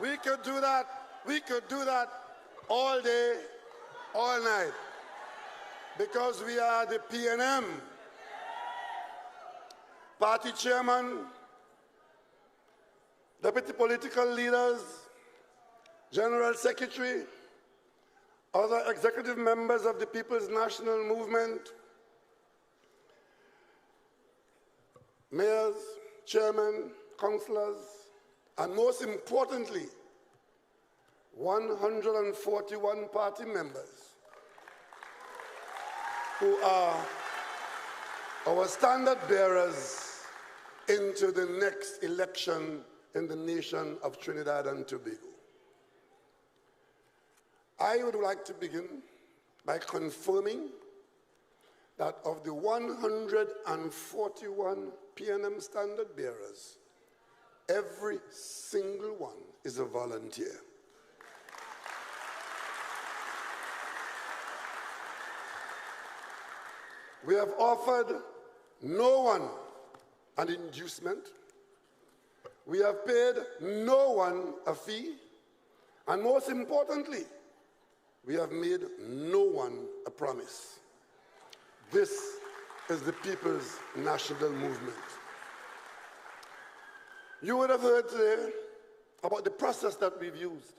We could do that. We could do that all day, all night. Because we are the PNM. Party chairman, deputy political leaders, general secretary, other executive members of the People's National Movement, mayors, chairmen, councillors, and most importantly, 141 party members who are our standard bearers into the next election in the nation of Trinidad and Tobago. I would like to begin by confirming that of the 141 PNM standard bearers, every single one is a volunteer. We have offered no one an inducement. We have paid no one a fee. And most importantly, we have made no one a promise. This is the People's National Movement. You would have heard today about the process that we've used.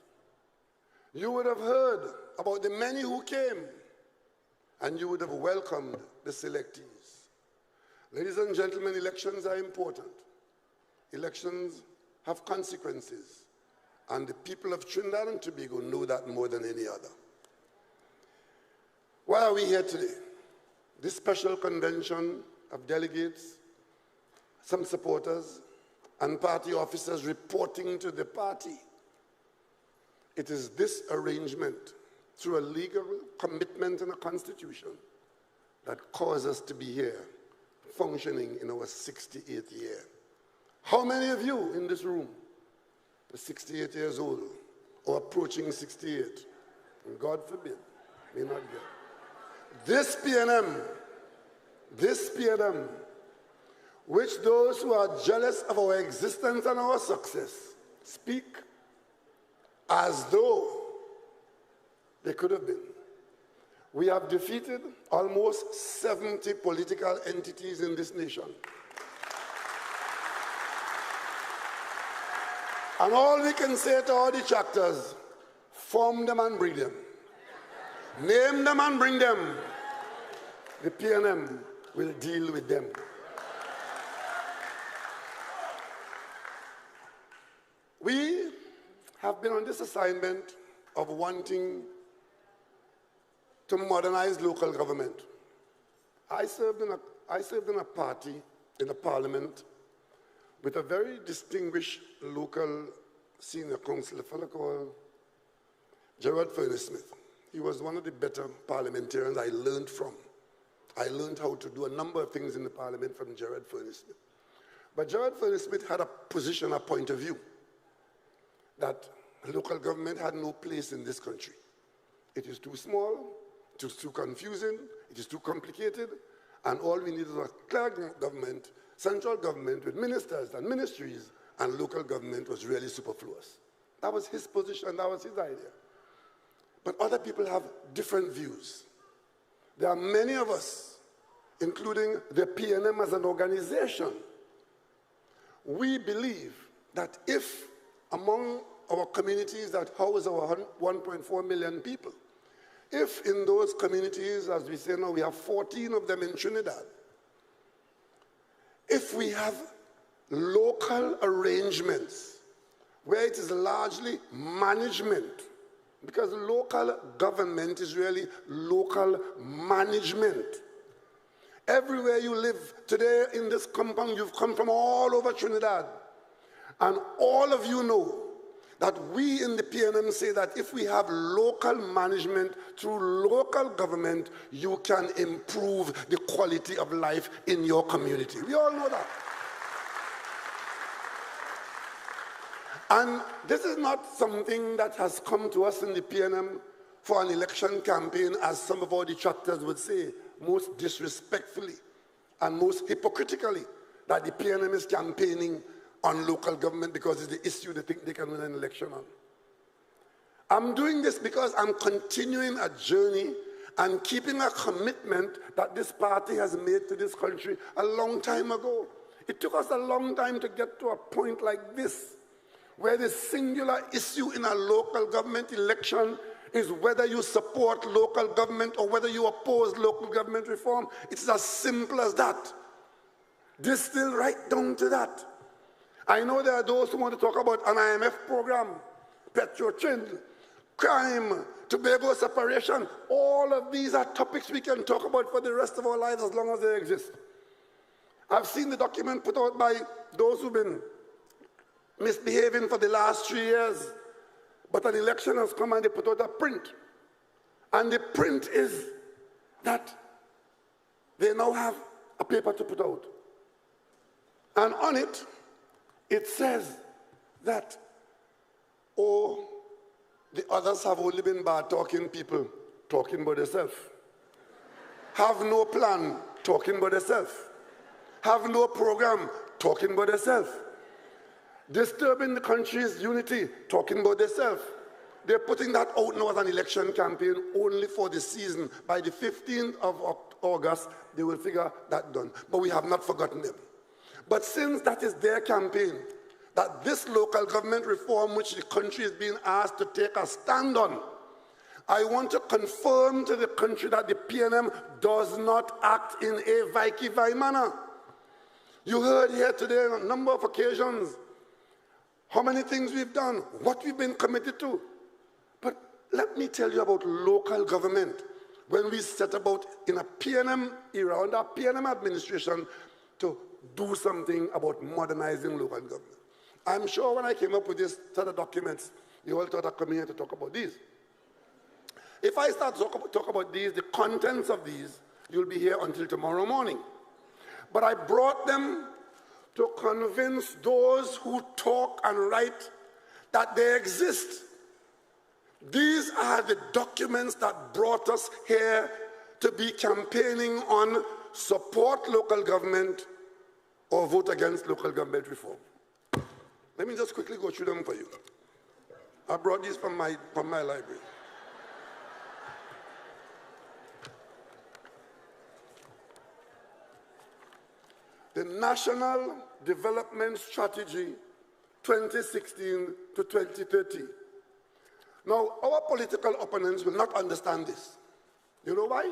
You would have heard about the many who came, and you would have welcomed the selectees. Ladies and gentlemen, elections are important. Elections have consequences, and the people of Trinidad and Tobago know that more than any other. Why are we here today? This special convention of delegates, some supporters, and party officers reporting to the party. It is this arrangement, through a legal commitment and a constitution, that caused us to be here, functioning in our 68th year. How many of you in this room are 68 years old or approaching 68? And God forbid, may not get. This PNM, which those who are jealous of our existence and our success speak as though they could have been. We have defeated almost 70 political entities in this nation. And all we can say to all detractors, form them and bring them. Name them and bring them. The PNM will deal with them. We have been on this assignment of wanting to modernize local government. I served in a party, in a parliament, with a very distinguished local senior councillor, a fellow called Gerard Furness-Smith. He was one of the better parliamentarians I learned from. I learned how to do a number of things in the parliament from Gerard Furness-Smith. But Gerard Furness-Smith had a position, a point of view, that local government had no place in this country. It is too small, it is too confusing, it is too complicated, and all we need is a clear government, central government with ministers and ministries, and local government was really superfluous. That was his position, that was his idea. But other people have different views. There are many of us, including the PNM as an organization, we believe that if among our communities that house our 1.4 million people, if in those communities, as we say now, we have 14 of them in Trinidad, if we have local arrangements where it is largely management, because local government is really local management. Everywhere you live today in this compound, you've come from all over Trinidad. And all of you know that we in the PNM say that if we have local management through local government, you can improve the quality of life in your community. We all know that. And this is not something that has come to us in the PNM for an election campaign, as some of our detractors would say, most disrespectfully and most hypocritically, that the PNM is campaigning on local government because it's the issue they think they can win an election on. I'm doing this because I'm continuing a journey and keeping a commitment that this party has made to this country a long time ago. It took us a long time to get to a point like this, where the singular issue in a local government election is whether you support local government or whether you oppose local government reform. It's as simple as that. Distilled right down to that. I know there are those who want to talk about an IMF program, Petro-Chin, crime, Tobago separation. All of these are topics we can talk about for the rest of our lives as long as they exist. I've seen the document put out by those who've been misbehaving for the last 3 years, but an election has come and they put out a print. And the print is that they now have a paper to put out. And on it, it says that, oh, the others have only been bad talking people, talking about themselves. Have no plan, talking about themselves. Have no program, talking about themselves. Disturbing the country's unity, talking about themselves. They're putting that out now as an election campaign only for the season. By the 15th of August, they will figure that done. But we have not forgotten them. But since that is their campaign, that this local government reform which the country is being asked to take a stand on, I want to confirm to the country that the PNM does not act in a Vicky-Vi manner. You heard here today on a number of occasions how many things we've done, what we've been committed to. But let me tell you about local government. When we set about in a PNM era, under PNM administration, to do something about modernizing local government. I'm sure when I came up with this set of documents, you all thought I'd come here to talk about these. If I start to talk about these, the contents of these, you'll be here until tomorrow morning. But I brought them to convince those who talk and write that they exist. These are the documents that brought us here to be campaigning on support local government or vote against local government reform. Let me just quickly go through them for you. I brought these from my library. The National Development Strategy 2016 to 2030. Now, our political opponents will not understand this. You know why?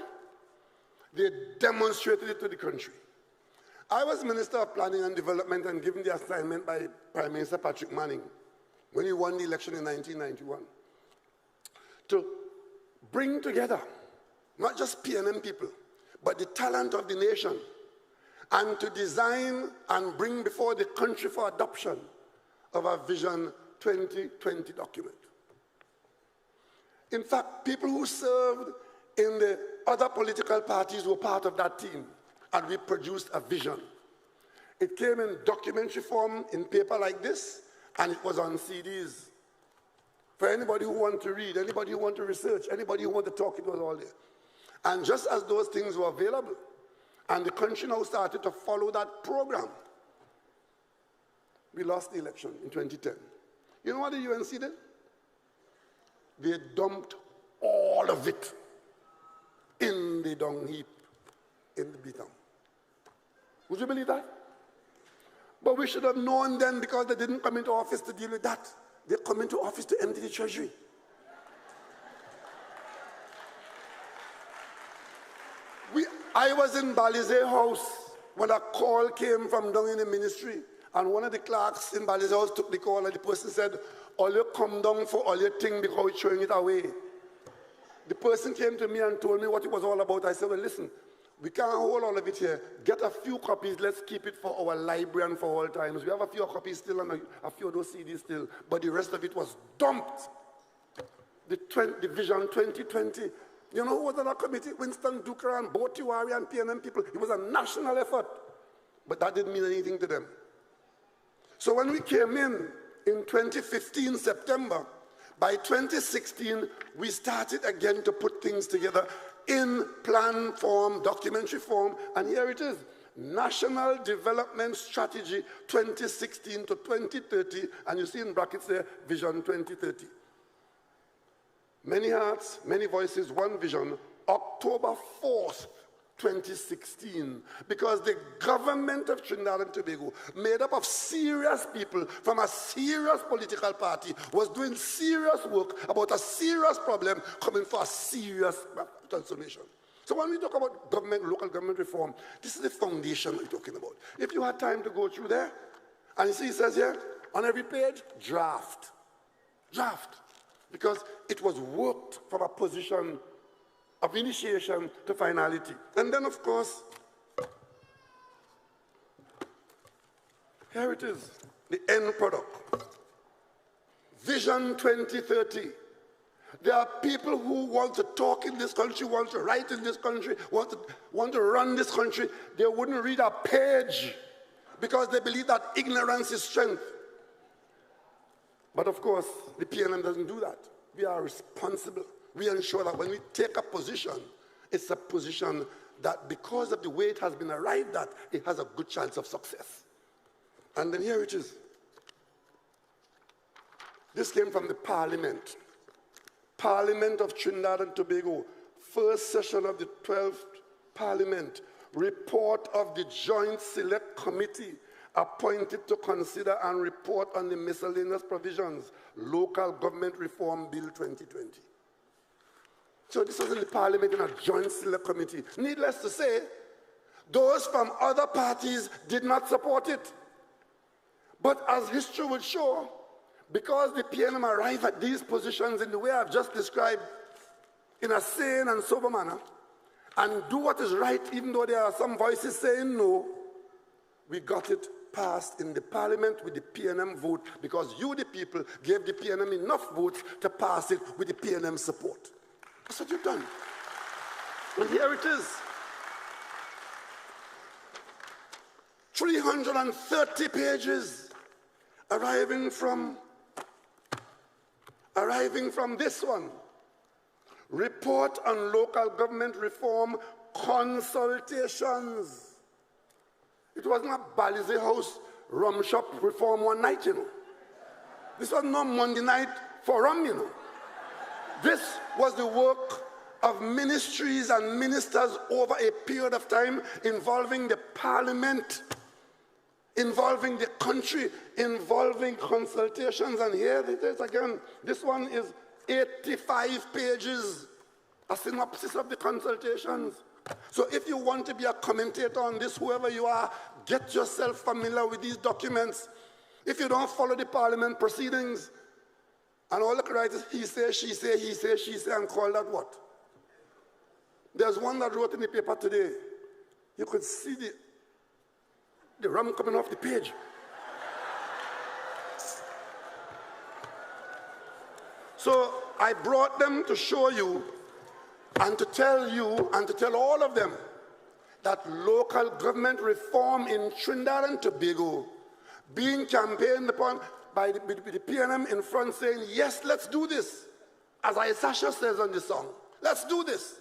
They demonstrated it to the country. I was Minister of Planning and Development and given the assignment by Prime Minister Patrick Manning when he won the election in 1991 to bring together not just PNM people, but the talent of the nation, and to design and bring before the country for adoption of a Vision 2020 document. In fact, people who served in the other political parties were part of that team, and we produced a vision. It came in documentary form in paper like this, and it was on CDs. For anybody who wanted to read, anybody who wanted to research, anybody who wanted to talk, it was all there. And just as those things were available, and the country now started to follow that program, we lost the election in 2010. You know what the UNC did? They dumped all of it in the dung heap in the beat-down. Would you believe that? But we should have known then, because they didn't come into office to deal with that. They come into office to empty the treasury. I was in Balize House when a call came from down in the ministry, and one of the clerks in Balize House took the call, and the person said, all you come down for all your thing because we're throwing it away. The person came to me and told me what it was all about. I said, well, listen, we can't hold all of it here. Get a few copies, let's keep it for our library and for all times. We have a few copies still and a few of those CDs still, but the rest of it was dumped. The Vision 2020. You know who was on that committee? Winston Duker and Bo Tiwari and PNM people. It was a national effort, but that didn't mean anything to them. So when we came in 2015, September, by 2016, we started again to put things together in plan form, documentary form, and here it is. National Development Strategy 2016 to 2030, and you see in brackets there, Vision 2030. Many hearts, many voices, one vision, October 4th, 2016, because the government of Trinidad and Tobago, made up of serious people from a serious political party, was doing serious work about a serious problem, coming for a serious transformation. So when we talk about government, local government reform, this is the foundation we're talking about. If you had time to go through there, and you see it says here, on every page, draft. Draft. Because it was worked from a position of initiation to finality. And then, of course, here it is, the end product. Vision 2030. There are people who want to talk in this country, want to write in this country, want to run this country. They wouldn't read a page because they believe that ignorance is strength. But of course, the PNM doesn't do that. We are responsible. We ensure that when we take a position, it's a position that because of the way it has been arrived at, it has a good chance of success. And then here it is. This came from the Parliament. Parliament of Trinidad and Tobago, first session of the 12th Parliament, report of the Joint Select Committee appointed to consider and report on the miscellaneous provisions, Local Government Reform Bill 2020. So this was in the Parliament in a Joint Select Committee. Needless to say, those from other parties did not support it. But as history would show, because the PNM arrived at these positions in the way I've just described, in a sane and sober manner, and do what is right, even though there are some voices saying no, we got it passed in the Parliament with the PNM vote, because you, the people, gave the PNM enough votes to pass it with the PNM support. That's what you've done. And here it is. 330 pages arriving from this one. Report on local government reform consultations. It wasn't a Balize House rum shop reform one night, you know. This was not Monday night for rum, you know. This was the work of ministries and ministers over a period of time involving the Parliament, involving the country, involving consultations. And here it is again. This one is 85 pages, a synopsis of the consultations. So if you want to be a commentator on this, whoever you are, get yourself familiar with these documents. If you don't follow the Parliament proceedings, and all the writers, he say, she say, he say, she say, and call that what? There's one that wrote in the paper today. You could see the rum coming off the page. So I brought them to show you and to tell you and to tell all of them that local government reform in Trinidad and Tobago being campaigned upon by the PNM in front saying, yes, let's do this. As Isasha says on the song, let's do this.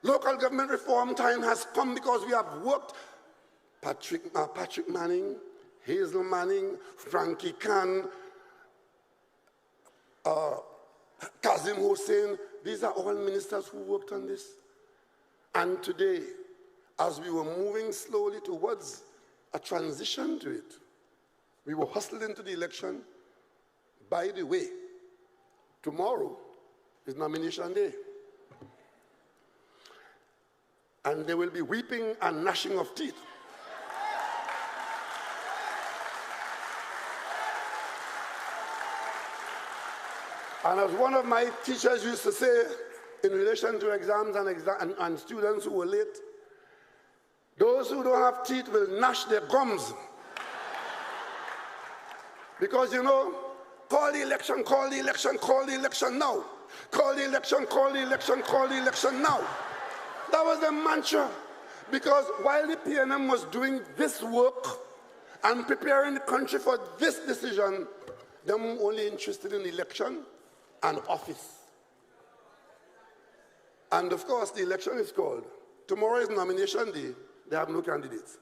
Local government reform time has come because we have worked. Patrick Manning, Hazel Manning, Frankie Khan, Kazim Hussein, these are all ministers who worked on this. And today, as we were moving slowly towards a transition to it, we were hustled into the election. By the way, tomorrow is nomination day. And there will be weeping and gnashing of teeth. And as one of my teachers used to say, in relation to exams and students who were late, those who don't have teeth will gnash their gums. Because, you know, call the election, call the election, call the election now. Call the election, call the election, call the election now. That was the mantra. Because while the PNM was doing this work and preparing the country for this decision, they were only interested in election and office. And of course, the election is called. Tomorrow is nomination day. they have no candidates.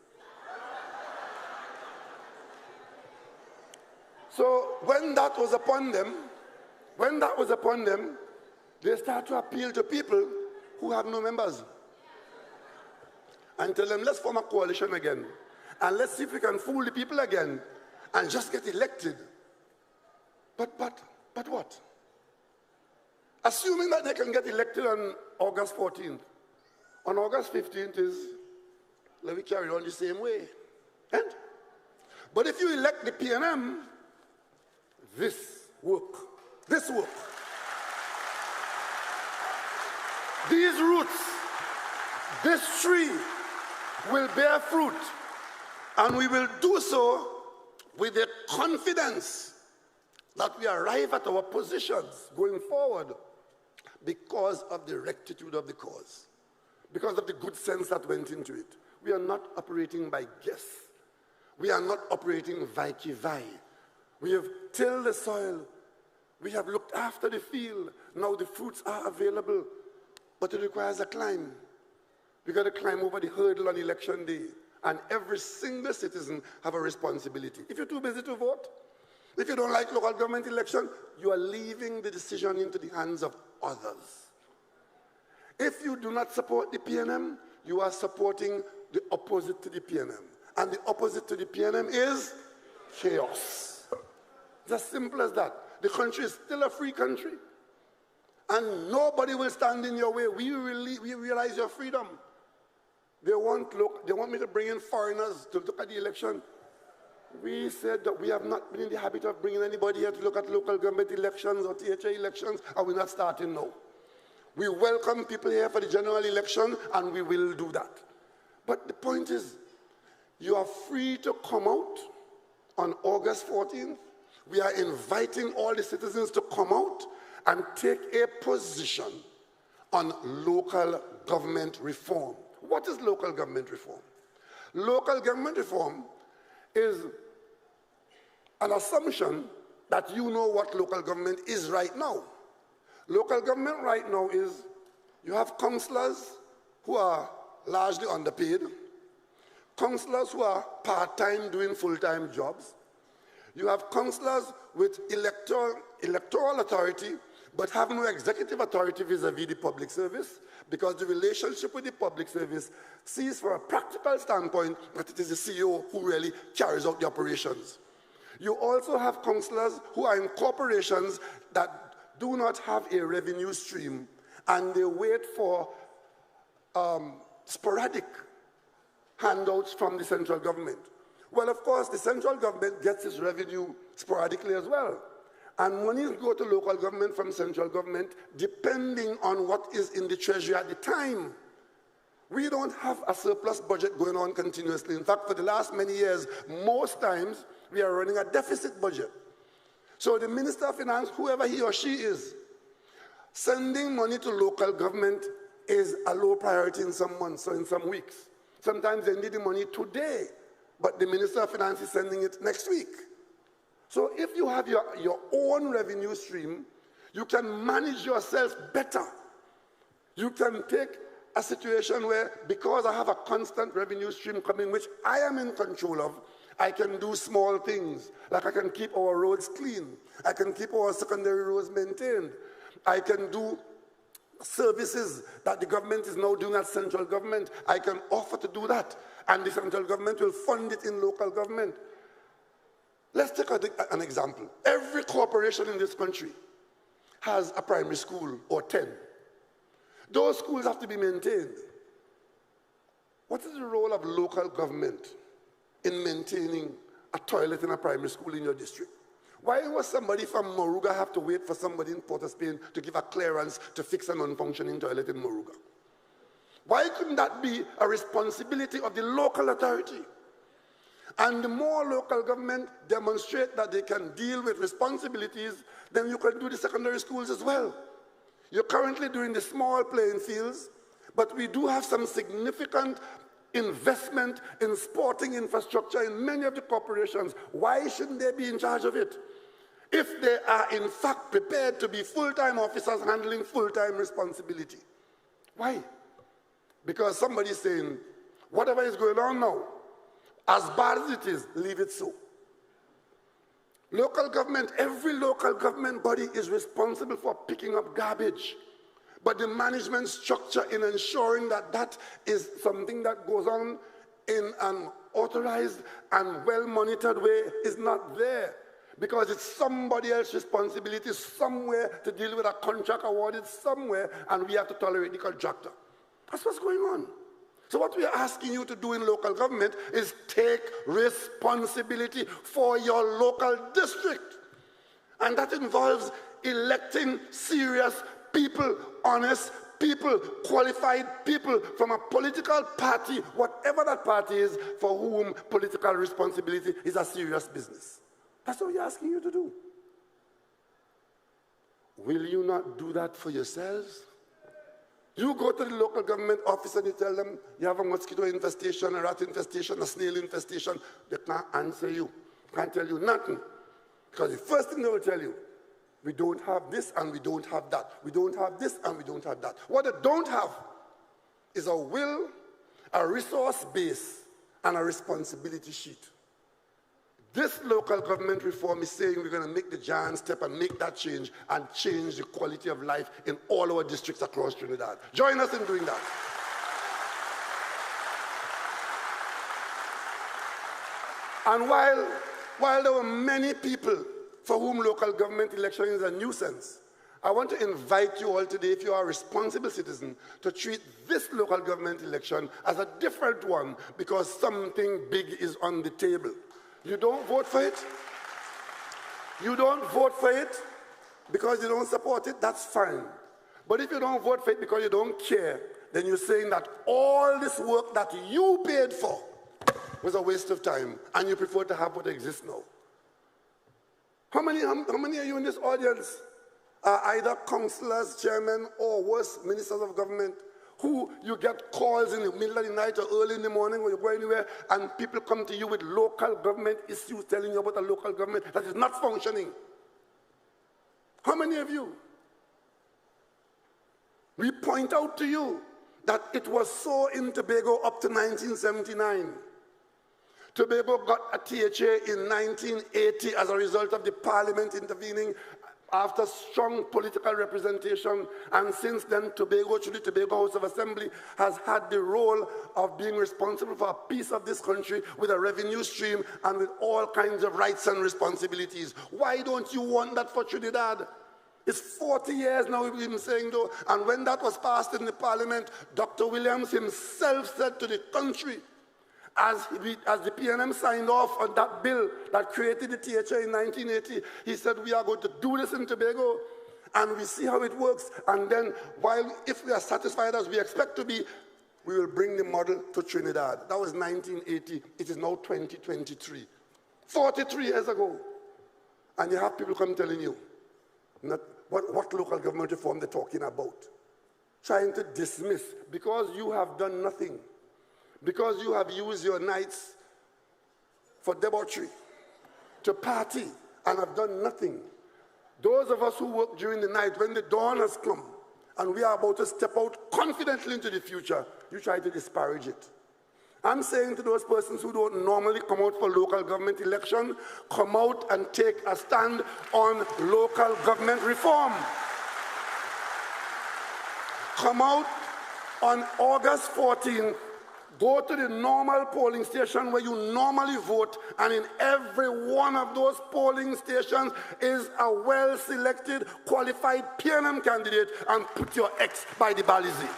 So when that was upon them, they start to appeal to people who have no members and tell them, let's form a coalition again, and let's see if we can fool the people again and just get elected. But what? Assuming that they can get elected on August 14th, on August 15th let me carry on the same way. But if you elect the PNM, this work. These roots, this tree will bear fruit, and we will do so with the confidence that we arrive at our positions going forward because of the rectitude of the cause, because of the good sense that went into it. We are not operating by guess. We are not operating vai-ki-vai. We have tilled the soil. We have looked after the field. Now the fruits are available, but it requires a climb. We got to climb over the hurdle on election day, and every single citizen have a responsibility. If you're too busy to vote, if you don't like local government election, you are leaving the decision into the hands of others. If you do not support the PNM, you are supporting the opposite to the PNM. And the opposite to the PNM is chaos. It's as simple as that. The country is still a free country, and nobody will stand in your way. We realize your freedom. They want me to bring in foreigners to look at the election. We said that we have not been in the habit of bringing anybody here to look at local government elections or THA elections, and we're not starting now. We welcome people here for the general election, and we will do that. But the point is, you are free to come out on August 14th. We are inviting all the citizens to come out and take a position on local government reform. What is local government reform? Local government reform is an assumption that you know what local government is right now. Local government right now is, you have councillors who are largely underpaid, councillors who are part-time doing full-time jobs. You have councillors with electoral authority but have no executive authority vis-a-vis the public service, because the relationship with the public service sees from a practical standpoint that it is the CEO who really carries out the operations. You also have councillors who are in corporations that do not have a revenue stream, and they wait for sporadic handouts from the central government. Well, of course, the central government gets its revenue sporadically as well. And monies go to local government from central government depending on what is in the treasury at the time. We don't have a surplus budget going on continuously. In fact, for the last many years, most times, we are running a deficit budget. So the Minister of Finance, whoever he or she is, sending money to local government is a low priority in some months or in some weeks. Sometimes they need the money today, but the Minister of Finance is sending it next week. So if you have your own revenue stream, you can manage yourself better. You can take a situation where, because I have a constant revenue stream coming, which I am in control of, I can do small things, like I can keep our roads clean, I can keep our secondary roads maintained, I can do services that the government is now doing at central government. I can offer to do that, and the central government will fund it in local government. Let's take an example. Every corporation in this country has a primary school, or 10. Those schools have to be maintained. What is the role of local government in maintaining a toilet in a primary school in your district? Why was somebody from Moruga have to wait for somebody in Port of Spain to give a clearance to fix a non-functioning toilet in Moruga? Why couldn't that be a responsibility of the local authority? And the more local government demonstrate that they can deal with responsibilities, then you can do the secondary schools as well. You're currently doing the small playing fields, but we do have some significant investment in sporting infrastructure in many of the corporations. Why shouldn't they be in charge of it? If they are in fact prepared to be full-time officers handling full-time responsibility. Why? Because somebody's saying, Whatever is going on now, as bad as it is, leave it so. Local government, every local government body is responsible for picking up garbage. But the management structure in ensuring that that is something that goes on in an authorized and well-monitored way is not there. Because it's somebody else's responsibility somewhere to deal with a contract awarded somewhere, and we have to tolerate the contractor. That's what's going on. So what we are asking you to do in local government is take responsibility for your local district. And that involves electing serious people, honest people, qualified people from a political party, whatever that party is, for whom political responsibility is a serious business. That's what we're asking you to do. Will you not do that for yourselves? You go to the local government office and you tell them you have a mosquito infestation, a rat infestation, a snail infestation. They can't answer you, can't tell you nothing. Because the first thing they will tell you, we don't have this and we don't have that. We don't have this and we don't have that. What they don't have is a will, a resource base, and a responsibility sheet. This local government reform is saying we're going to make the giant step and make that change and change the quality of life in all our districts across Trinidad. Join us in doing that. And while there were many people for whom local government election is a nuisance, I want to invite you all today, if you are a responsible citizen, to treat this local government election as a different one because something big is on the table. You don't vote for it. You don't vote for it because you don't support it, that's fine. But if you don't vote for it because you don't care, then you're saying that all this work that you paid for was a waste of time and you prefer to have what exists now. How many of you in this audience are either councillors, chairmen, or worse, ministers of government, who you get calls in the middle of the night or early in the morning when you go anywhere and people come to you with local government issues telling you about a local government that is not functioning? How many of you? We point out to you that it was so in Tobago up to 1979. Tobago got a THA in 1980 as a result of the parliament intervening after strong political representation, and since then Tobago, through the Tobago House of Assembly, has had the role of being responsible for a piece of this country with a revenue stream and with all kinds of rights and responsibilities. Why don't you want that for Trinidad? It's 40 years now we've been saying though, and when that was passed in the parliament, Dr. Williams himself said to the country, as the PNM signed off on that bill that created the THA in 1980, he said, we are going to do this in Tobago, and we see how it works, and then, if we are satisfied as we expect to be, we will bring the model to Trinidad. That was 1980. It is now 2023. 43 years ago. And you have people come telling you what local government reform they're talking about. Trying to dismiss, because you have done nothing. Because you have used your nights for debauchery, to party, and have done nothing. Those of us who work during the night, when the dawn has come, and we are about to step out confidently into the future, you try to disparage it. I'm saying to those persons who don't normally come out for local government election, come out and take a stand on local government reform. Come out on August 14th. Go to the normal polling station where you normally vote, and in every one of those polling stations is a well-selected, qualified PNM candidate, and put your X by the Balizi.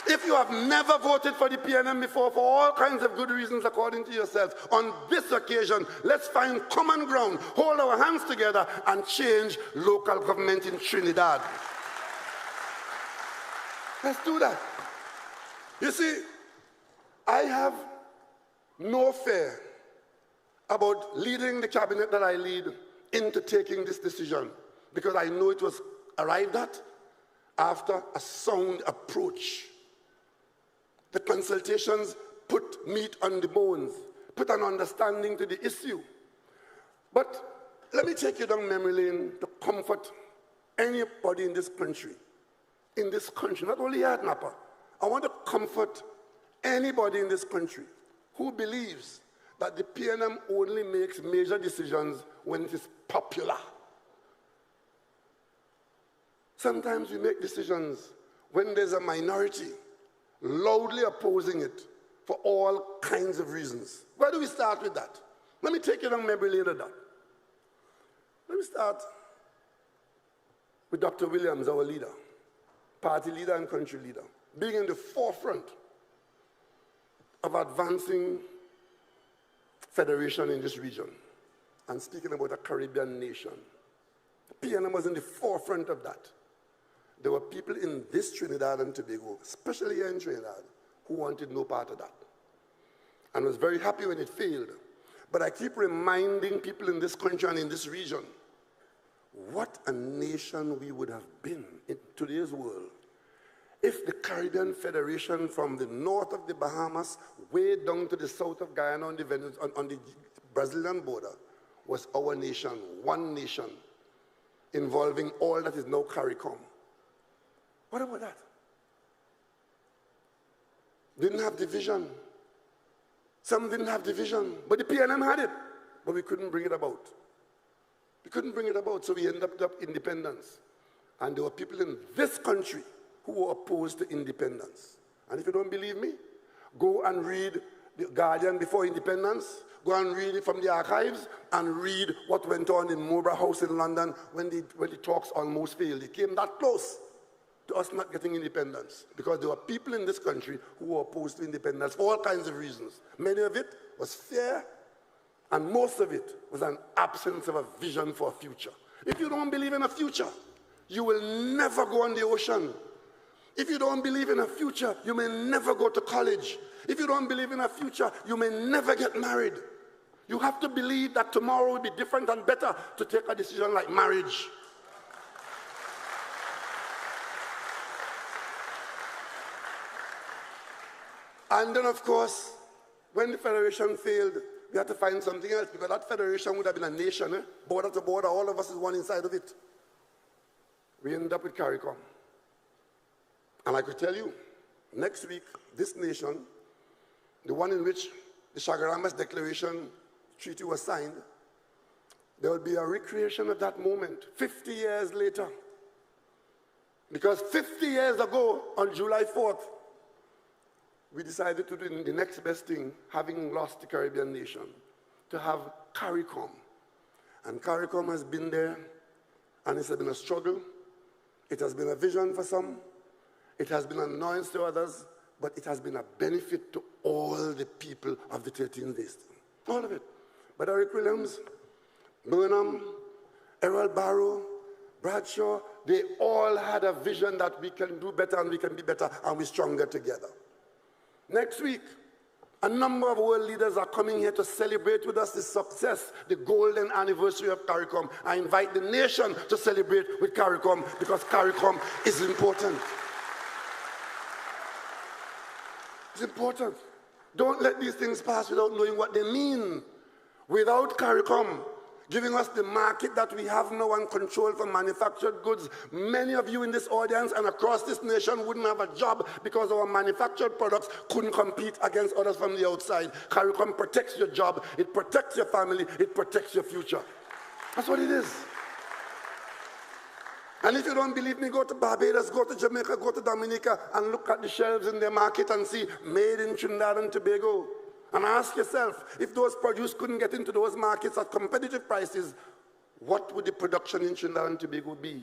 If you have never voted for the PNM before, for all kinds of good reasons according to yourself, on this occasion, let's find common ground, hold our hands together, and change local government in Trinidad. Let's do that. You see, I have no fear about leading the cabinet that I lead into taking this decision, because I know it was arrived at after a sound approach. The consultations put meat on the bones, put an understanding to the issue. But let me take you down memory lane to comfort anybody in this country. in this country, not only here at Napa, I want to comfort anybody in this country who believes that the PNM only makes major decisions when it is popular. Sometimes we make decisions when there's a minority loudly opposing it for all kinds of reasons. Where do we start with that? Let me take you down memory lane of that. Let me start with Dr. Williams, our leader, party leader and country leader, being in the forefront of advancing federation in this region and speaking about a Caribbean nation. PNM was in the forefront of that. There were people in this Trinidad and Tobago, especially here in Trinidad, who wanted no part of that. And was very happy when it failed. But I keep reminding people in this country and in this region, what a nation we would have been in today's world if the Caribbean Federation from the north of the Bahamas way down to the south of Guyana on the Brazilian border was our nation, one nation, involving all that is now CARICOM. What about that? Didn't have division. Some didn't have division, but the PNM had it, but we couldn't bring it about. We couldn't bring it about, so we ended up independence. And there were people in this country who were opposed to independence. And if you don't believe me, go and read The Guardian before independence, go and read it from the archives, and read what went on in Mowbray House in London when the talks almost failed. It came that close to us not getting independence, because there were people in this country who were opposed to independence for all kinds of reasons. Many of it was fear, and most of it was an absence of a vision for a future. If you don't believe in a future, you will never go on the ocean. If you don't believe in a future, you may never go to college. If you don't believe in a future, you may never get married. You have to believe that tomorrow will be different and better to take a decision like marriage. And then, of course, when the federation failed, we had to find something else, because that federation would have been a nation, border to border, all of us is one inside of it. We ended up with CARICOM. And I could tell you, next week, this nation, the one in which the Chaguaramas Declaration Treaty was signed, there will be a recreation of that moment 50 years later. Because 50 years ago, on July 4th, we decided to do the next best thing, having lost the Caribbean nation, to have CARICOM. And CARICOM has been there, and it's been a struggle. It has been a vision for some. It has been an annoyance to others, but it has been a benefit to all the people of the 13th district. All of it. But Eric Williams, Burnham, Errol Barrow, Bradshaw, they all had a vision that we can do better and we can be better and we're stronger together. Next week, a number of world leaders are coming here to celebrate with us the success, the golden anniversary of CARICOM. I invite the nation to celebrate with CARICOM, because CARICOM is important. It's important. Don't let these things pass without knowing what they mean. Without CARICOM giving us the market that we have now and control for manufactured goods, many of you in this audience and across this nation wouldn't have a job, because our manufactured products couldn't compete against others from the outside. CARICOM protects your job, it protects your family, it protects your future. That's what it is. And if you don't believe me, go to Barbados, go to Jamaica, go to Dominica, and look at the shelves in their market and see made in Trinidad and Tobago. And ask yourself, if those produce couldn't get into those markets at competitive prices, what would the production in Trinidad and Tobago be?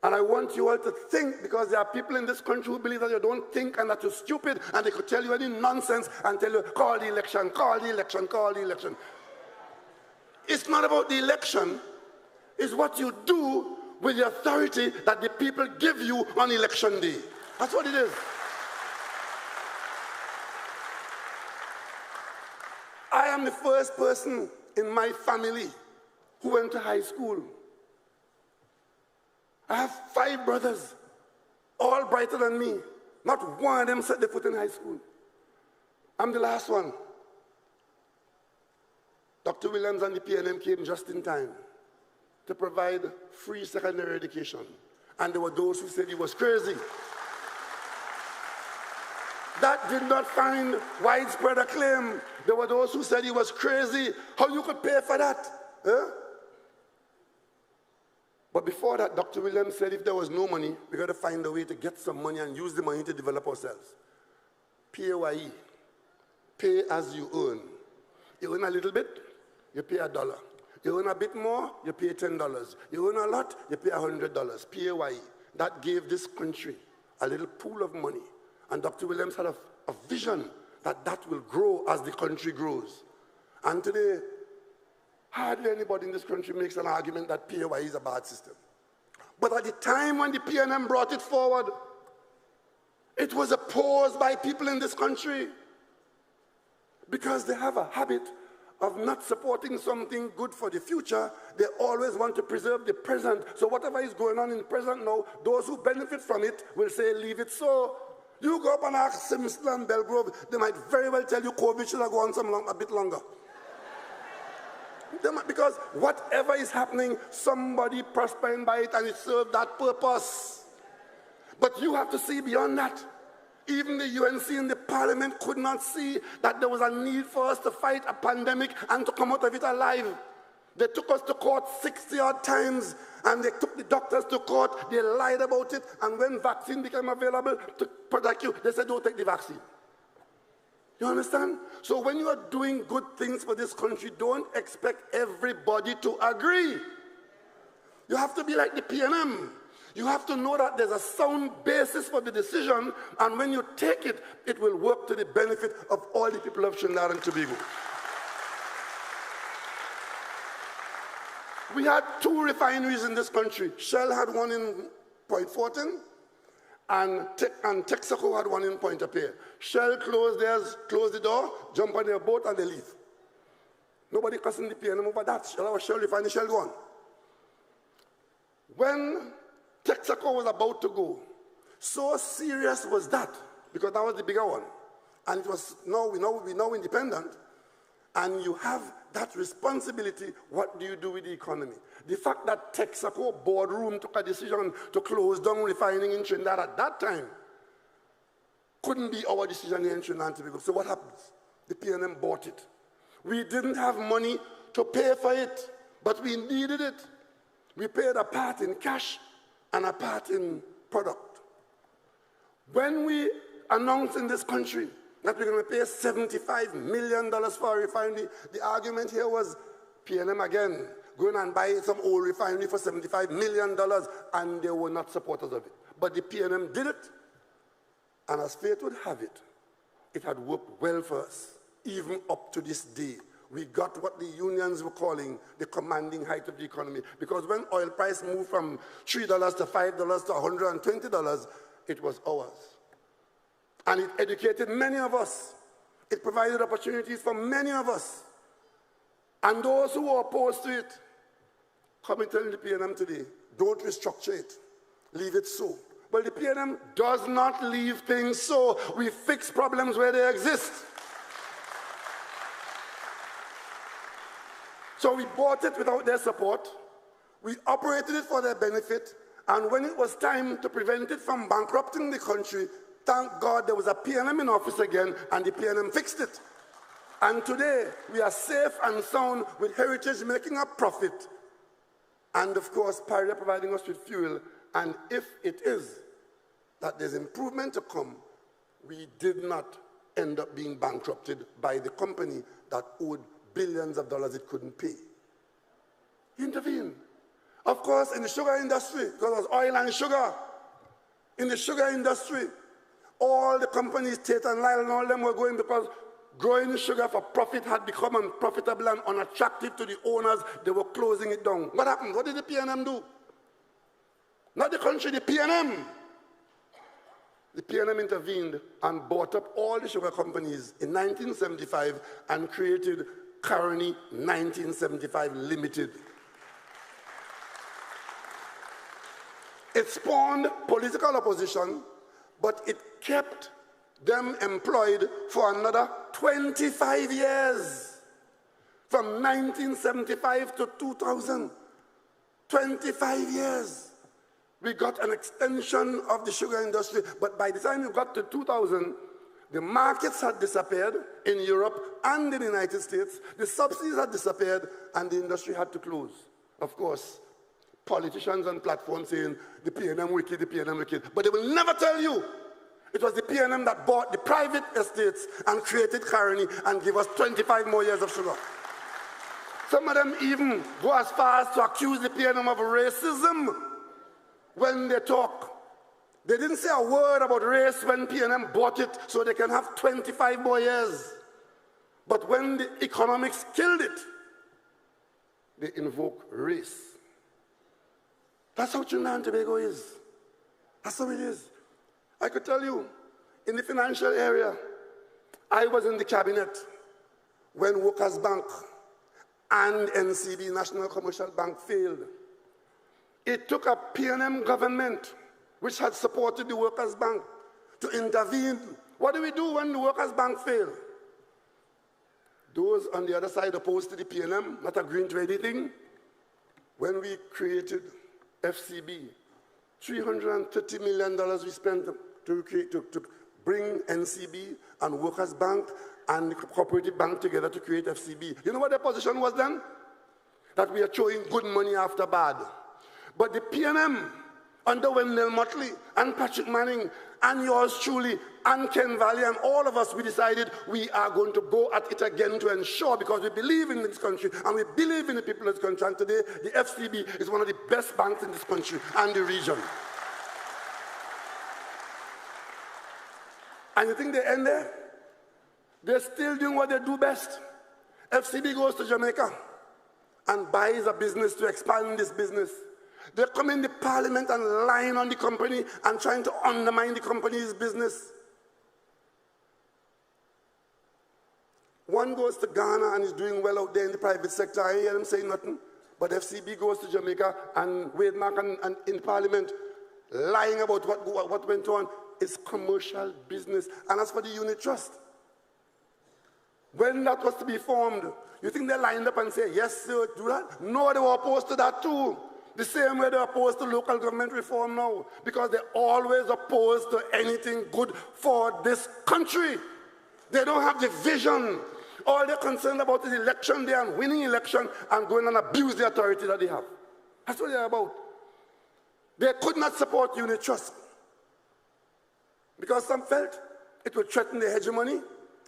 And I want you all to think, because there are people in this country who believe that you don't think and that you're stupid, and they could tell you any nonsense and tell you, call the election, call the election, call the election. It's not about the election. It's what you do with the authority that the people give you on election day. That's what it is. I am the first person in my family who went to high school. I have 5 brothers, all brighter than me. Not one of them set their foot in high school. I'm the last one. Dr. Williams and the PNM came just in time to provide free secondary education. And there were those who said he was crazy. That did not find widespread acclaim. There were those who said he was crazy. How you could pay for that? Huh? But before that, Dr. Williams said if there was no money, we got to find a way to get some money and use the money to develop ourselves. PAYE, pay as you earn. You earn a little bit, you pay $1. You earn a bit more, you pay $10. You earn a lot, you pay $100. PAYE. That gave this country a little pool of money. And Dr. Williams had a vision that that will grow as the country grows. And today, hardly anybody in this country makes an argument that PAYE is a bad system. But at the time when the PNM brought it forward, it was opposed by people in this country because they have a habit of not supporting something good for the future. They always want to preserve the present. So whatever is going on in the present now, those who benefit from it will say, leave it so. You go up and ask Simpson and Belgrove, they might very well tell you COVID should have gone a bit longer. Because whatever is happening, somebody prospering by it and it served that purpose. But you have to see beyond that. Even the UNC and the Parliament could not see that there was a need for us to fight a pandemic and to come out of it alive. They took us to court 60-odd times, and they took the doctors to court. They lied about it, and when vaccine became available to protect you, they said, don't take the vaccine. You understand? So when you are doing good things for this country, don't expect everybody to agree. You have to be like the PNM. You have to know that there's a sound basis for the decision, and when you take it, it will work to the benefit of all the people of Trinidad and Tobago. We had 2 refineries in this country. Shell had one in Point Fortin, and Texaco had one in Pointe-a-Pierre. Shell closed theirs, closed the door, jump on their boat, and they leave. Nobody cussing the PNM over that. Shell refinery, Shell gone. When Texaco was about to go, so serious was that, because that was the bigger one. And it was, we're now independent, and you have that responsibility. What do you do with the economy? The fact that Texaco boardroom took a decision to close down refining in Trinidad at that time couldn't be our decision here in Trinidad and Tobago. So what happens? The PNM bought it. We didn't have money to pay for it, but we needed it. We paid a part in cash and a part in product. When we announced in this country that we're going to pay $75 million for a refinery, the argument here was PNM again, going and buy some old refinery for $75 million, and they were not supporters of it. But the PNM did it, and as fate would have it, it had worked well for us, even up to this day. We got what the unions were calling the commanding height of the economy, because when oil price moved from $3 to $5 to $120, it was ours. And it educated many of us. It provided opportunities for many of us. And those who were opposed to it, come and tell the PNM today, don't restructure it. Leave it so. Well, the PNM does not leave things so. We fix problems where they exist. So we bought it without their support. We operated it for their benefit. And when it was time to prevent it from bankrupting the country, thank God there was a PNM in office again, and the PNM fixed it. And today, we are safe and sound with Heritage making a profit. And of course, Pioneer providing us with fuel. And if it is that there's improvement to come, we did not end up being bankrupted by the company that owed billions of dollars it couldn't pay. He intervened. Of course, in the sugar industry, because it was oil and sugar, in the sugar industry, all the companies, Tate and Lyle and all them were going because growing sugar for profit had become unprofitable and unattractive to the owners. They were closing it down. What happened? What did the PNM do? Not the country, the PNM. The PNM intervened and bought up all the sugar companies in 1975 and created Caroni 1975 Limited. It spawned political opposition, but it kept them employed for another 25 years. From 1975 to 2000. 25 years. We got an extension of the sugar industry, but by the time we got to 2000, the markets had disappeared in Europe and in the United States. The subsidies had disappeared, and the industry had to close. Of course, politicians on platforms saying, the PNM wicked, the PNM wicked. But they will never tell you it was the PNM that bought the private estates and created Caroni and gave us 25 more years of sugar. Some of them even go as far as to accuse the PNM of racism when they talk. They didn't say a word about race when PNM bought it so they can have 25 more years. But when the economics killed it, they invoke race. That's how Trinidad and Tobago is. That's how it is. I could tell you, in the financial area, I was in the cabinet when Workers' Bank and NCB, National Commercial Bank, failed. It took a PNM government, which had supported the Workers' Bank, to intervene. What do we do when the Workers' Bank fails? Those on the other side opposed to the PNM, not agreeing to anything, when we created FCB, $330 million we spent to bring NCB and Workers' Bank and the Cooperative Bank together to create FCB. You know what their position was then? That we are throwing good money after bad. But the PNM, under Wendell Motley and Patrick Manning and yours truly and Ken Valley and all of us, we decided we are going to go at it again to ensure, because we believe in this country and we believe in the people of this country. And today, the FCB is one of the best banks in this country and the region. And you think they end there? They're still doing what they do best. FCB goes to Jamaica and buys a business to expand this business. They come in the parliament and lying on the company and trying to undermine the company's business. One goes to Ghana and is doing well out there in the private sector. I hear them say nothing. But FCB goes to Jamaica and Wade Mark and in parliament lying about what went on. It's commercial business. And as for the unit trust, when that was to be formed, you think they lined up and say, yes, sir, do that? No, they were opposed to that too. The same way they're opposed to local government reform now, because they're always opposed to anything good for this country. They don't have the vision. All they're concerned about is election day and winning election and going and abuse the authority that they have. That's what they're about. They could not support unit trust because some felt it would threaten their hegemony,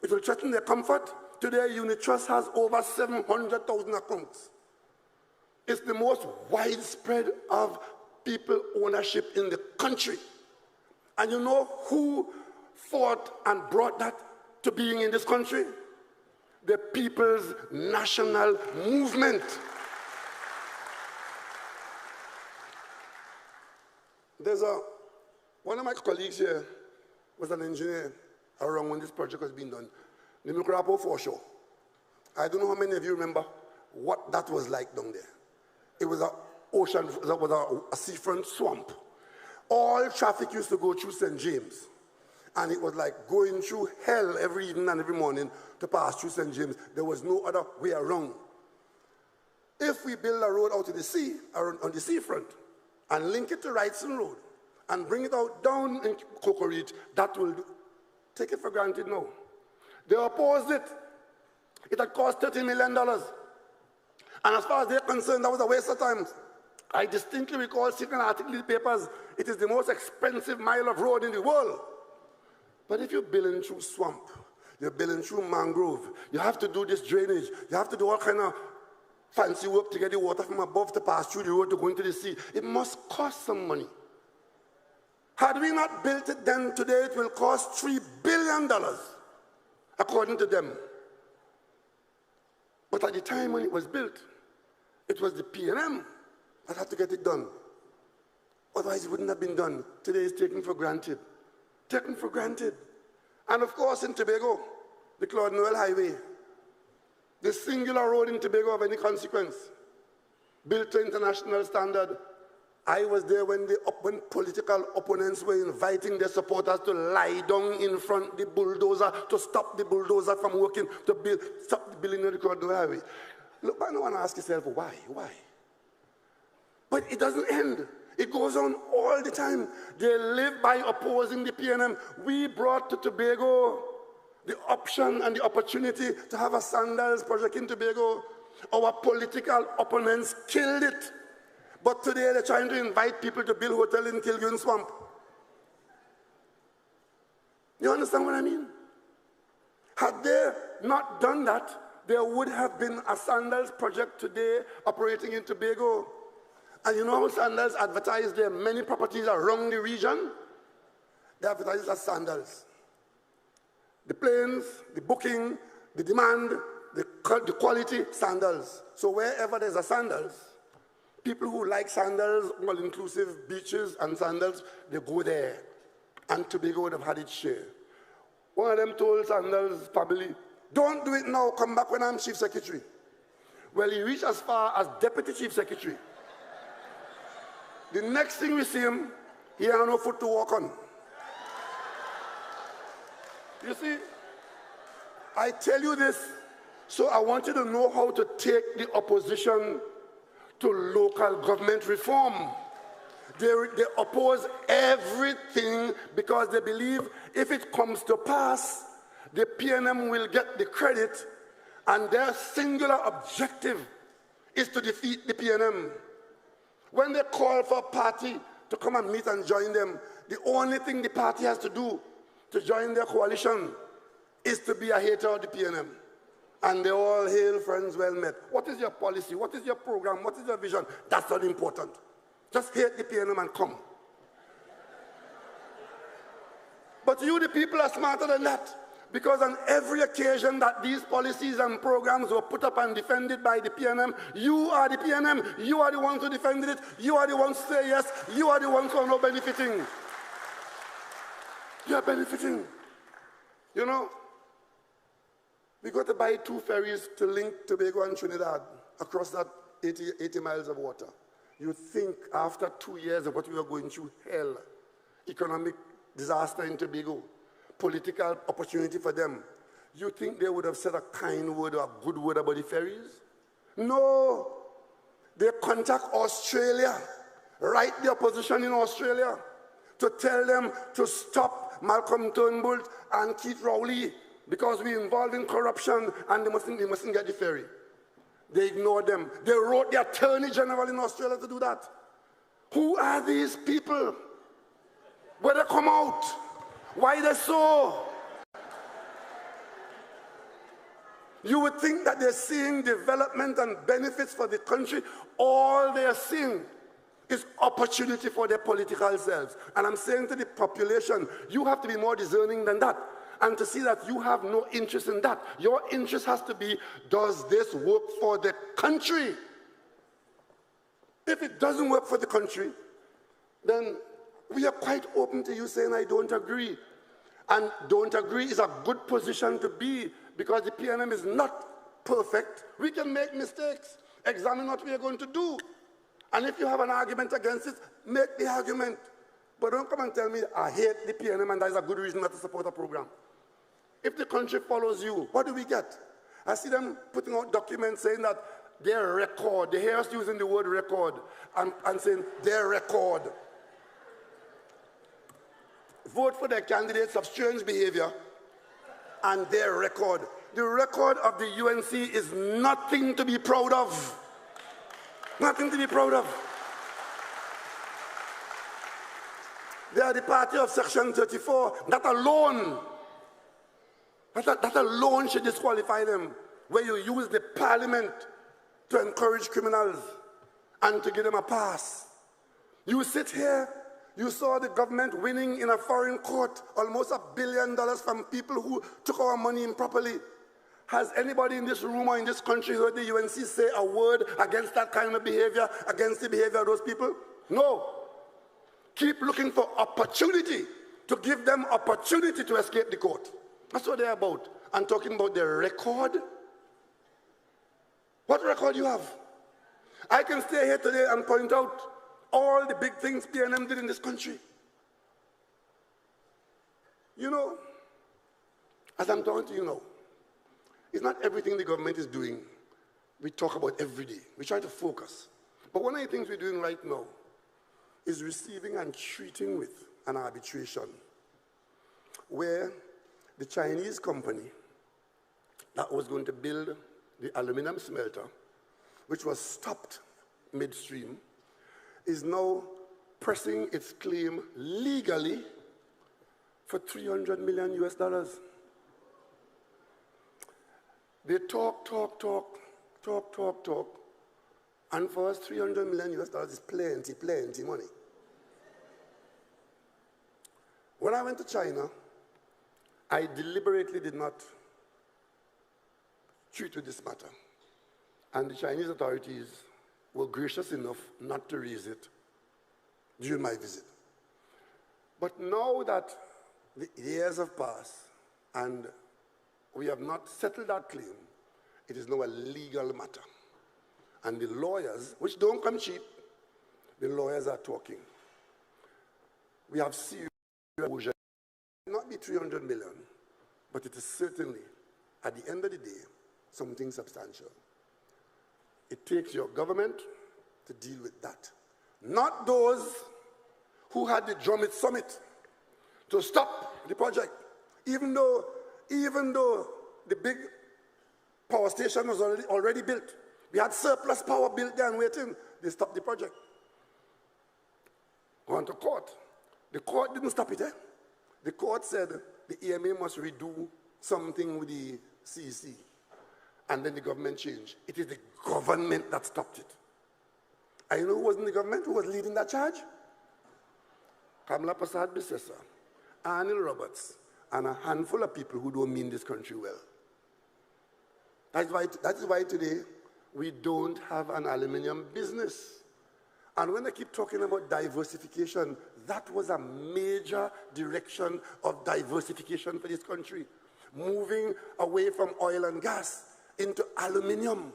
it will threaten their comfort. Today, unit trust has over 700,000 accounts. It's the most widespread of people ownership in the country. And you know who fought and brought that to being in this country? The People's National Movement. One of my colleagues here was an engineer around when this project was being done. The Nukrapo foreshore. I don't know how many of you remember what that was like down there. It was an ocean, that was a seafront swamp. All traffic used to go through St. James. And it was like going through hell every evening and every morning to pass through St. James. There was no other way around. If we build a road out to the sea, on the seafront, and link it to Wrightson Road, and bring it out down in Cocoa Reach, that will do. Take it for granted now. They opposed it. It had cost $30 million. And as far as they're concerned, that was a waste of time. I distinctly recall seeing an article in the papers, it is the most expensive mile of road in the world. But if you're building through swamp, you're building through mangrove, you have to do this drainage, you have to do all kind of fancy work to get the water from above to pass through the road to go into the sea. It must cost some money. Had we not built it then, today it will cost $3 billion, according to them. But at the time when it was built, it was the PNM that had to get it done. Otherwise, it wouldn't have been done. Today it's taken for granted. Taken for granted. And of course, in Tobago, the Claude Noel Highway, the singular road in Tobago of any consequence, built to international standard. I was there when political opponents were inviting their supporters to lie down in front of the bulldozer to stop the bulldozer from working, to stop the building of the Claude Noel Highway. Look, I don't want to ask yourself, why? Why? But it doesn't end. It goes on all the time. They live by opposing the PNM. We brought to Tobago the option and the opportunity to have a sandals project in Tobago. Our political opponents killed it. But today they're trying to invite people to build hotel in Kilgun Swamp. You understand what I mean? Had they not done that, there would have been a sandals project today operating in Tobago. And you know how sandals advertise their many properties around the region? They advertise it as sandals. The planes, the booking, the demand, the quality, sandals. So wherever there's a sandals, people who like sandals, all-inclusive beaches and sandals, they go there. And Tobago would have had its share. One of them told Sandals' family, don't do it now, come back when I'm chief secretary. Well, he reached as far as deputy chief secretary. The next thing we see him, he had no foot to walk on. You see, I tell you this, so I want you to know how to take the opposition to local government reform. They oppose everything because they believe if it comes to pass, the PNM will get the credit, and their singular objective is to defeat the PNM. When they call for a party to come and meet and join them, the only thing the party has to do to join their coalition is to be a hater of the PNM. And they all hail friends well met. What is your policy? What is your program? What is your vision? That's not important. Just hate the PNM and come. But you, the people, are smarter than that. Because on every occasion that these policies and programs were put up and defended by the PNM, you are the PNM. You are the ones who defended it. You are the ones who say yes. You are the ones who are not benefiting. You are benefiting. You know, we got to buy 2 ferries to link Tobago and Trinidad across that 80 miles of water. You think after 2 years of what we were going through, hell, economic disaster in Tobago, political opportunity for them, you think they would have said a kind word or a good word about the ferries? No. They contact Australia, write the opposition in Australia to tell them to stop Malcolm Turnbull and Keith Rowley because we're involved in corruption and they mustn't get the ferry. They ignored them. They wrote the Attorney General in Australia to do that. Who are these people? Where they come out? Why they so? You would think that they're seeing development and benefits for the country. All they're seeing is opportunity for their political selves. And I'm saying to the population, you have to be more discerning than that. And to see that you have no interest in that. Your interest has to be, does this work for the country? If it doesn't work for the country, then we are quite open to you saying, I don't agree. And don't agree is a good position to be because the PNM is not perfect. We can make mistakes. Examine what we are going to do. And if you have an argument against it, make the argument. But don't come and tell me, I hate the PNM and that is a good reason not to support a program. If the country follows you, what do we get? I see them putting out documents saying that their record, they hear us using the word record, and saying their record. Vote for their candidates of strange behavior and their record. The record of the UNC is nothing to be proud of. Nothing to be proud of. They are the party of Section 34. That alone should disqualify them, where you use the parliament to encourage criminals and to give them a pass. You sit here, you saw the government winning in a foreign court almost $1 billion from people who took our money improperly. Has anybody in this room or in this country heard the UNC say a word against that kind of behavior, against the behavior of those people? No. Keep looking for opportunity to give them opportunity to escape the court. That's what they're about. And talking about their record. What record you have? I can stay here today and point out all the big things PNM did in this country. You know, as I'm talking to you now, it's not everything the government is doing we talk about every day. We try to focus. But one of the things we're doing right now is receiving and treating with an arbitration where the Chinese company that was going to build the aluminum smelter, which was stopped midstream, is now pressing its claim legally for $300 million US. They talk, and for us, $300 million US is plenty money. When I went to China, I deliberately did not treat with this matter. And the Chinese authorities were gracious enough not to raise it during my visit. But now that the years have passed and we have not settled that claim, it is now a legal matter. And the lawyers, which don't come cheap, the lawyers are talking. We have serious exposure. It may not be 300 million, but it is certainly, at the end of the day, something substantial. It takes your government to deal with that. Not those who had the Drummond Summit to stop the project, even though the big power station was already built. We had surplus power built there and waiting. They stopped the project. Gone to court. The court didn't stop it. The court said the EMA must redo something with the CEC. And then the government changed. It is the government that stopped it. And you know who was in the government who was leading that charge? Kamala Prasad Bissessa, Anil Roberts, and a handful of people who don't mean this country well. That is why today we don't have an aluminium business. And when I keep talking about diversification, that was a major direction of diversification for this country. Moving away from oil and gas into aluminium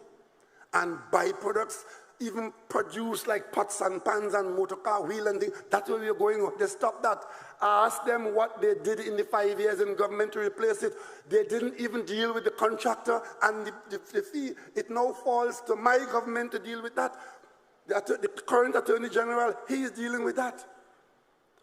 and byproducts, even produced like pots and pans and motor car wheel and things. That's where we're going. They stopped that. Ask them what they did in the 5 years in government to replace it. They didn't even deal with the contractor and the fee. It now falls to my government to deal with that. The current Attorney General, he is dealing with that.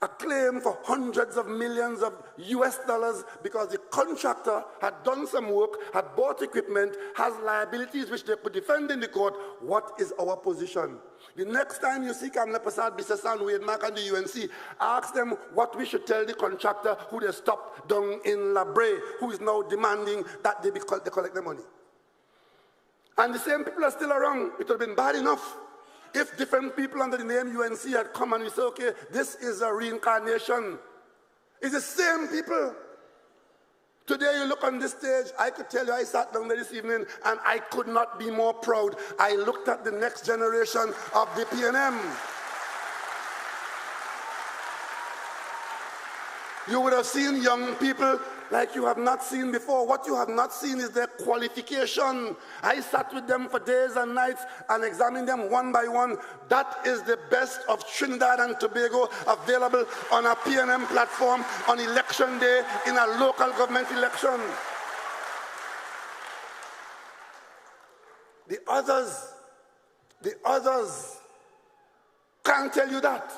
A claim for hundreds of millions of US dollars because the contractor had done some work, had bought equipment, has liabilities which they could defend in the court. What is our position? The next time you see Kamala Prasad Bissessa and Wade Mark and the UNC, ask them what we should tell the contractor who they stopped down in La Brea, who is now demanding that they collect the money. And the same people are still around. It would have been bad enough if different people under the name UNC had come and we say, okay, this is a reincarnation. It's the same people. Today you look on this stage, I could tell you I sat down there this evening and I could not be more proud. I looked at the next generation of the PNM. You would have seen young people like you have not seen before. What you have not seen is their qualification. I sat with them for days and nights and examined them one by one. That is the best of Trinidad and Tobago available on a PNM platform on election day in a local government election. The others can't tell you that,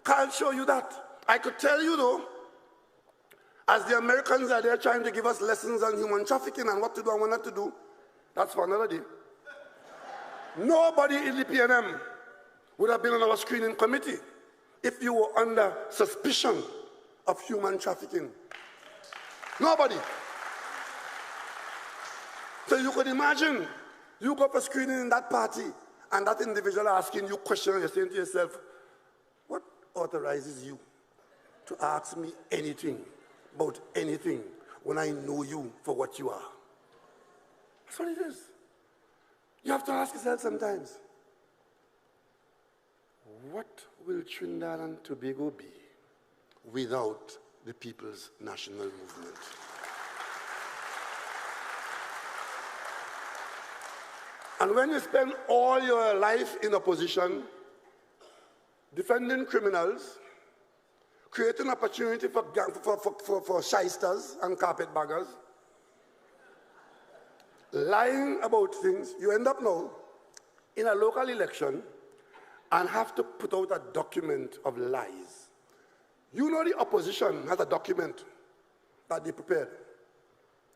can't show you that. I could tell you though, as the Americans are there trying to give us lessons on human trafficking and what to do and what not to do, that's for another day. Nobody in the PNM would have been on our screening committee if you were under suspicion of human trafficking. Nobody. So you could imagine, you go for screening in that party and that individual asking you questions and you're saying to yourself, what authorizes you to ask me anything about anything when I know you for what you are? That's what it is. You have to ask yourself sometimes, what will Trinidad and Tobago be without the People's National Movement? And when you spend all your life in opposition, defending criminals, creating opportunity for shysters and carpetbaggers, lying about things, you end up now in a local election and have to put out a document of lies. You know the opposition has a document that they prepared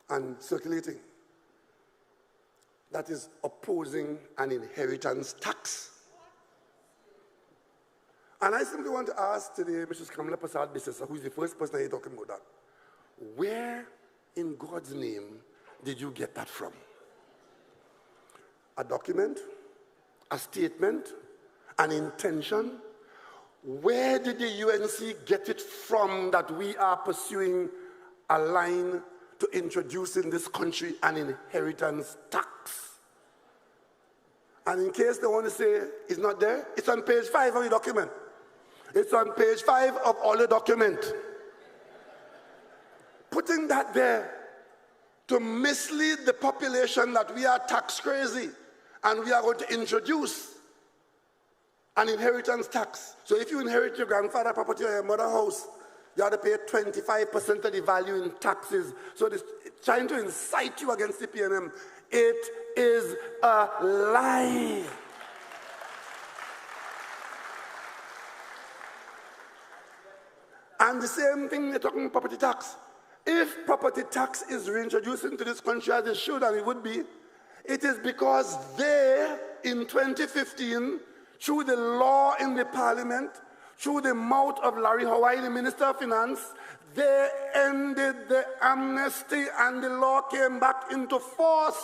and circulating that is opposing an inheritance tax. And I simply want to ask today Mrs. Kamala Prasad-Bissesa, who is the first person here talking about that, where in God's name did you get that from? A document? A statement? An intention? Where did the UNC get it from that we are pursuing a line to introduce in this country an inheritance tax? And in case they want to say it's not there, it's on page 5 of the document. It's on page 5 of all the document. Putting that there to mislead the population that we are tax crazy and we are going to introduce an inheritance tax. So if you inherit your grandfather's property or your mother's house, you have to pay 25% of the value in taxes. So this trying to incite you against the PNM. It is a lie. And the same thing, they're talking property tax. If property tax is reintroduced into this country as it should, and it would be, it is because they, in 2015, through the law in the parliament, through the mouth of Larry Hawaii, the Minister of Finance, they ended the amnesty and the law came back into force.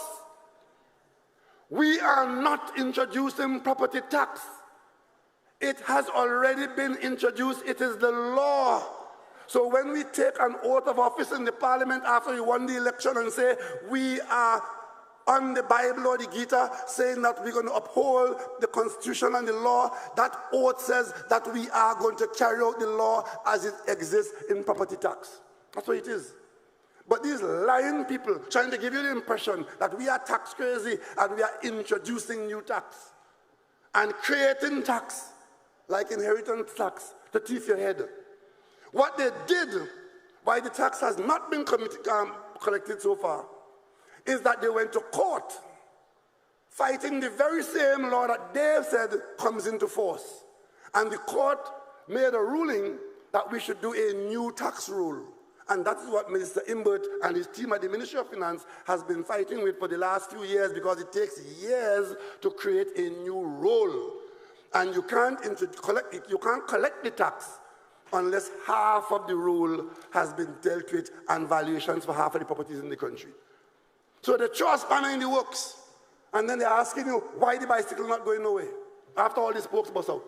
We are not introducing property tax. It has already been introduced. It is the law. So when we take an oath of office in the parliament after we won the election and say we are on the Bible or the Gita saying that we're going to uphold the Constitution and the law, that oath says that we are going to carry out the law as it exists in property tax. That's what it is. But these lying people trying to give you the impression that we are tax crazy and we are introducing new tax and creating tax like inheritance tax to thief your head. What they did, why the tax has not been collected so far, is that they went to court fighting the very same law that they said comes into force. And the court made a ruling that we should do a new tax rule. And that is what Minister Imbert and his team at the Ministry of Finance has been fighting with for the last few years, because it takes years to create a new rule. And you can't collect the tax unless half of the rule has been dealt with and valuations for half of the properties in the country. So they throw a spanner in the works, and then they're asking you, why the bicycle not going nowhere? After all these spokes bust out.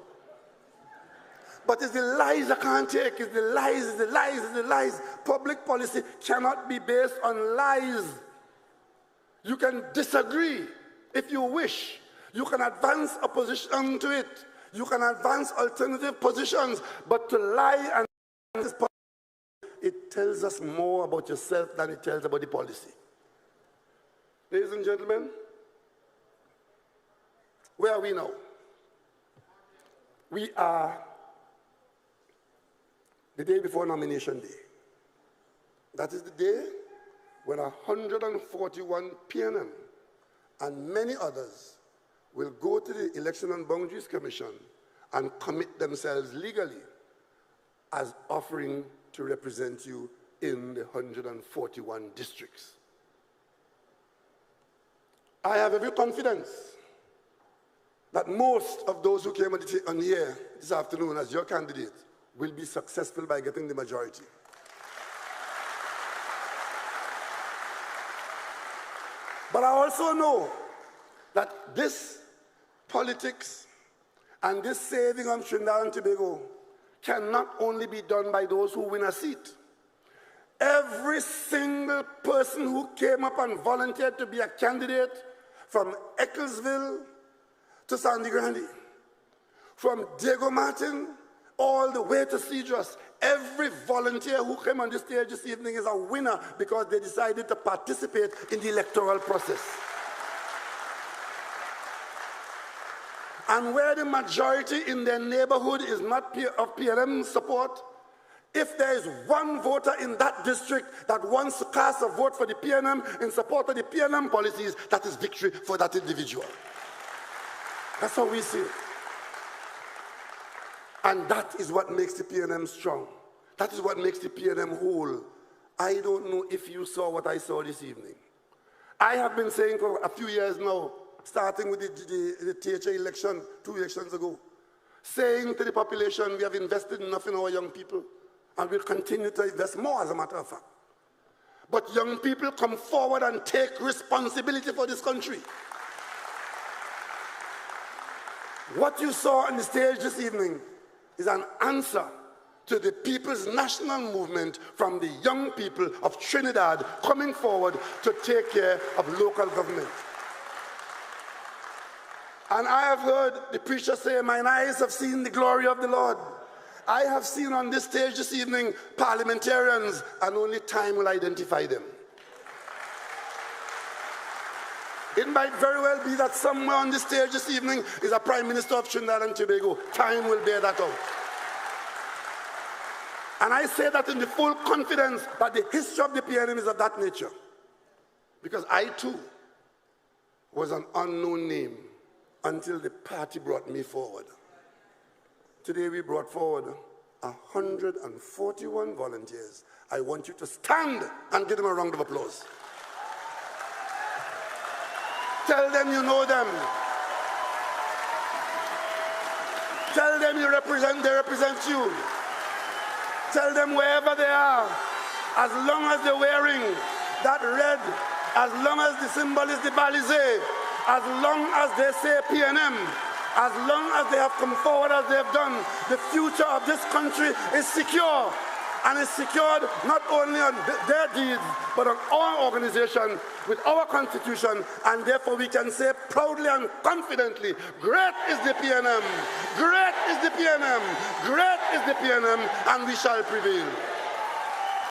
But it's the lies I can't take, it's the lies, it's the lies, it's the lies. Public policy cannot be based on lies. You can disagree if you wish. You can advance opposition to it. You can advance alternative positions, but to lie and it tells us more about yourself than it tells about the policy. Ladies and gentlemen, where are we now? We are the day before nomination day. That is the day when 141 PNM and many others will go to the Election and Boundaries Commission and commit themselves legally as offering to represent you in the 141 districts. I have every confidence that most of those who came on here this afternoon as your candidate will be successful by getting the majority. But I also know that this politics and this saving of Trinidad and Tobago cannot only be done by those who win a seat. Every single person who came up and volunteered to be a candidate, from Ecclesville to Sandy Grande, from Diego Martin all the way to Cedros, every volunteer who came on this stage this evening is a winner because they decided to participate in the electoral process. And where the majority in their neighborhood is not of PNM support, if there is one voter in that district that wants to cast a vote for the PNM in support of the PNM policies, that is victory for that individual. That's how we see it. And that is what makes the PNM strong. That is what makes the PNM whole. I don't know if you saw what I saw this evening. I have been saying for a few years now, starting with the THA election 2 elections ago, saying to the population, we have invested enough in our young people, and we'll continue to invest more, as a matter of fact. But young people, come forward and take responsibility for this country. What you saw on the stage this evening is an answer to the people's national movement from the young people of Trinidad coming forward to take care of local government. And I have heard the preacher say, mine eyes have seen the glory of the Lord. I have seen on this stage this evening parliamentarians, and only time will identify them. It might very well be that somewhere on this stage this evening is a Prime Minister of Trinidad and Tobago. Time will bear that out. And I say that in the full confidence that the history of the PNM is of that nature. Because I too was an unknown name until the party brought me forward. Today we brought forward 141 volunteers. I want you to stand and give them a round of applause. Tell them you know them. Tell them they represent you. Tell them wherever they are, as long as they're wearing that red, as long as the symbol is the balize, as long as they say PNM, as long as they have come forward as they have done, the future of this country is secure. And it's secured not only on their deeds, but on our organization, with our constitution, and therefore we can say proudly and confidently, great is the PNM, great is the PNM, great is the PNM, and we shall prevail.